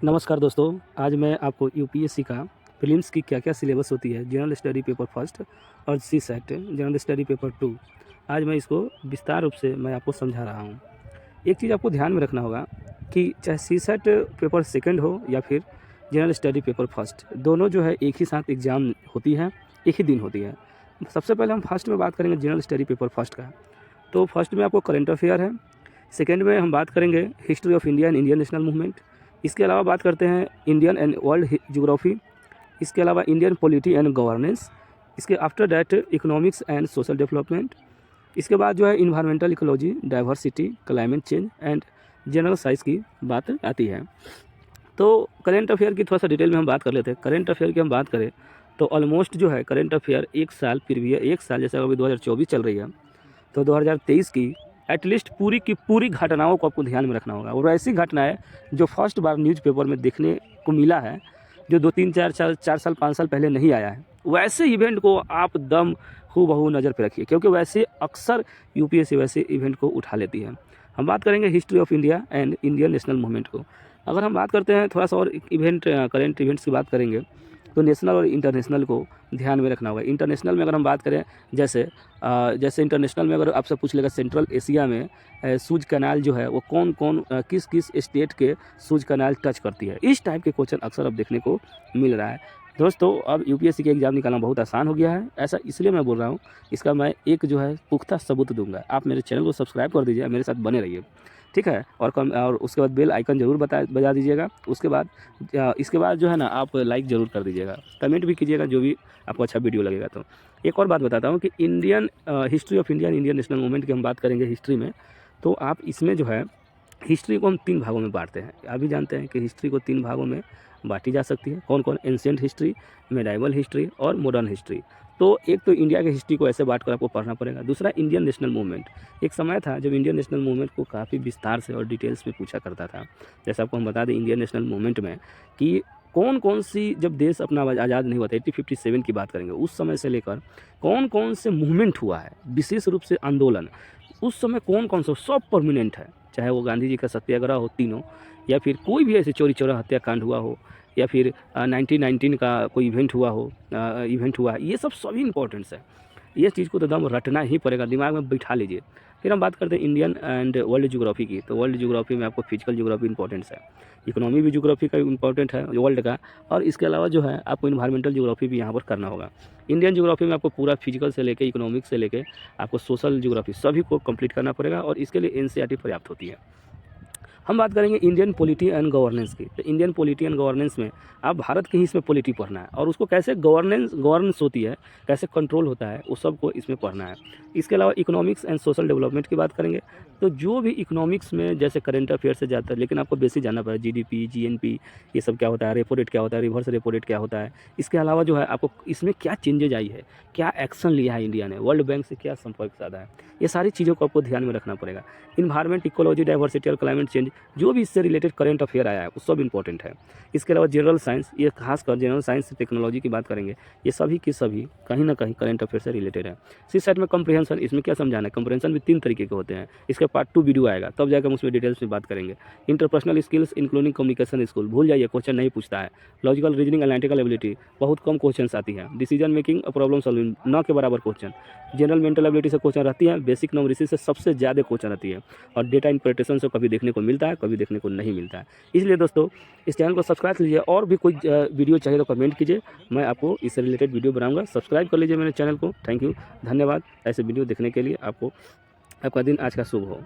नमस्कार दोस्तों, आज मैं आपको यूपीएससी का प्रीलिम्स की क्या-क्या सिलेबस होती है, जनरल स्टडी पेपर फर्स्ट और सीसैट जनरल स्टडी पेपर 2, आज मैं इसको विस्तार रूप से मैं आपको समझा रहा हूँ। एक चीज़ आपको ध्यान में रखना होगा कि चाहे सीसैट पेपर सेकंड हो या फिर जनरल स्टडी पेपर फर्स्ट, दोनों जो है एक ही साथ एग्ज़ाम होती है, एक ही दिन होती है। सबसे पहले हम फर्स्ट में बात करेंगे जनरल स्टडी पेपर फर्स्ट का। तो फर्स्ट में आपको करंट अफेयर है, सेकंड में हम बात करेंगे history of India and Indian national movement. इसके अलावा बात करते हैं इंडियन एंड वर्ल्ड ज्योग्राफी। इसके अलावा इंडियन पॉलिटी एंड गवर्नेंस। इसके after that economics and social development. इसके बाद जो है environmental ecology, diversity, climate change and general science की बात आती है। तो करेंट अफेयर की थोड़ा सा डिटेल में हम बात कर लेते हैं। करेंट अफेयर की हम बात करें तो ऑलमोस्ट जो है करेंट अफेयर एक साल प्रीवियस, एक साल जैसे अभी 2024 चल रही है तो 2023 की एटलीस्ट पूरी की पूरी घटनाओं को आपको ध्यान में रखना होगा। और ऐसी घटनाएं जो फर्स्ट बार न्यूज़पेपर में देखने को मिला है, जो 2-3-4 साल 5 साल पहले नहीं आया है, वैसे इवेंट को आप दम हूबहू नज़र पे रखिए, क्योंकि वैसे अक्सर यूपीएससी वैसे इवेंट को उठा लेती है। हम बात करेंगे history of India and Indian national movement को। अगर हम बात करते हैं थोड़ा सा और इवेंट करेंट इवेंट्स की बात करेंगे तो नेशनल और इंटरनेशनल को ध्यान में रखना होगा। इंटरनेशनल में अगर हम बात करें जैसे इंटरनेशनल में अगर आपसे पूछ लेगा सेंट्रल एशिया में सूज कैनाल जो है वो कौन कौन किस किस स्टेट के सूज कैनाल टच करती है, इस टाइप के क्वेश्चन अक्सर अब देखने को मिल रहा है। दोस्तों अब यूपीएससी के एग्ज़ाम निकालना बहुत आसान हो गया है, ऐसा इसलिए मैं बोल रहा हूँ, इसका मैं एक जो है पुख्ता सबूत दूंगा। आप मेरे चैनल को सब्सक्राइब कर दीजिए, मेरे साथ बने रहिए, ठीक है। और उसके बाद बेल आइकन ज़रूर बजा दीजिएगा। इसके बाद जो है ना आप लाइक ज़रूर कर दीजिएगा, कमेंट भी कीजिएगा जो भी आपको अच्छा वीडियो लगेगा। तो एक और बात बताता हूँ कि Indian history of India and Indian national movement की हम बात करेंगे हिस्ट्री में, तो आप इसमें जो है हिस्ट्री को हम 3 भागों में बांटते हैं। अभी जानते हैं कि हिस्ट्री को 3 भागों में बांटी जा सकती है। कौन कौन? एंशिएंट हिस्ट्री, मेडाइवल हिस्ट्री और मॉडर्न हिस्ट्री। तो एक तो इंडिया की हिस्ट्री को ऐसे बांट कर आपको पढ़ना पड़ेगा। दूसरा इंडियन नेशनल मूवमेंट। एक समय था जब इंडियन नेशनल मूवमेंट को काफ़ी विस्तार से और डिटेल्स में पूछा करता था। जैसे आपको हम बता दें इंडियन नेशनल मूवमेंट में कि कौन कौन सी, जब देश अपना आज़ाद नहीं हुआ था 1857 की बात करेंगे, उस समय से लेकर कौन कौन से मूवमेंट हुआ है, विशेष रूप से आंदोलन, उस समय कौन कौन सा, सब परमानेंट है। चाहे वो गांधी जी का सत्याग्रह हो तीनों, या फिर कोई भी ऐसे चोरी चौरा हत्याकांड हुआ हो, या फिर 1919 का कोई इवेंट हुआ है, ये सब सभी इंपॉर्टेंट्स है। ये चीज़ को तो दम रटना ही पड़ेगा, दिमाग में बिठा लीजिए। फिर हम बात करते हैं इंडियन एंड वर्ल्ड ज्योग्राफी की। तो वर्ल्ड ज्योग्राफी में आपको फिजिकल ज्योग्राफी इंपॉर्टेंस है, इकोनॉमी भी ज्योग्राफी का इंपॉर्टेंट है वर्ल्ड का, और इसके अलावा जो है आपको इन्वायरमेंटल ज्योग्राफी भी यहाँ पर करना होगा। इंडियन ज्योग्राफी में आपको पूरा फिजिकल से लेकर इकोनॉमिक्स से लेकर आपको सोशल ज्योग्राफी सभी को कंप्लीट करना पड़ेगा, और इसके लिए एनसीईआरटी पर्याप्त होती है। हम बात करेंगे इंडियन पॉलिटी एंड गवर्नेंस की। तो इंडियन पॉलिटी एंड गवर्नेंस में आप भारत के ही इसमें पॉलिटी पढ़ना है, और उसको कैसे गवर्नेंस होती है, कैसे कंट्रोल होता है, वो सबको इसमें पढ़ना है। इसके अलावा इकोनॉमिक्स एंड सोशल डेवलपमेंट की बात करेंगे तो जो भी इकोनॉमिक्स में जैसे करंट अफेयर से जाता है, लेकिन आपको बेसिक जानना पड़ेगा, जीडीपी, जीएनपी, ये सब क्या होता है, रेपो रेट क्या होता है, रिवर्स रेपो रेट क्या होता है। इसके अलावा जो है आपको इसमें क्या चेंजेज आई है, क्या एक्शन लिया है इंडिया ने, वर्ल्ड बैंक से क्या संपर्क साधा है, ये सारी चीज़ों को आपको ध्यान में रखना पड़ेगा। इन्वायरमेंट, इकोलॉजी, डाइवर्सिटी और क्लाइमेट चेंज, जो भी इससे रिलेटेड करंट अफेयर आया है वो सब इंपॉर्टेंट है। इसके अलावा जनरल साइंस, ये खासकर जनरल साइंस से टेक्नोलॉजी की बात करेंगे, ये सभी के सभी कहीं ना कहीं करंट अफेयर से रिलेटेड है। सीसैट में कंप्रीहेंशन, इसमें क्या समझाना है, कंप्रीहेंशन भी 3 तरीके के होते हैं। इसके पार्ट 2 वीडियो आएगा, तब जाकर हम उसमें डिटेल्स में बात करेंगे। Interpersonal skills including communication skill, भूल जाइए, क्वेश्चन नहीं पूछता है। लॉजिकल रीजनिंग, एनालिटिकल एबिलिटी, बहुत कम क्वेश्चन आती है। डिसीजन मेकिंग और प्रॉब्लम सॉल्विंग, न के बराबर क्वेश्चन। जनरल मेंटल एबिलिटी से क्वेश्चन रहती है, बेसिक न्यूमेरिक्स से सबसे ज़्यादा क्वेश्चन रहती है, और डेटा इंटरप्रिटेशन से कभी देखने को मिलता है, कभी देखने को नहीं मिलता है। इसलिए दोस्तों इस चैनल को सब्सक्राइब कीजिए, और भी कोई वीडियो चाहिए तो कमेंट कीजिए, मैं आपको इससे रिलेटेड वीडियो बनाऊंगा। सब्सक्राइब कर लीजिए मेरे चैनल को। थैंक यू, धन्यवाद ऐसे वीडियो देखने के लिए। आपका दिन आज का शुभ हो।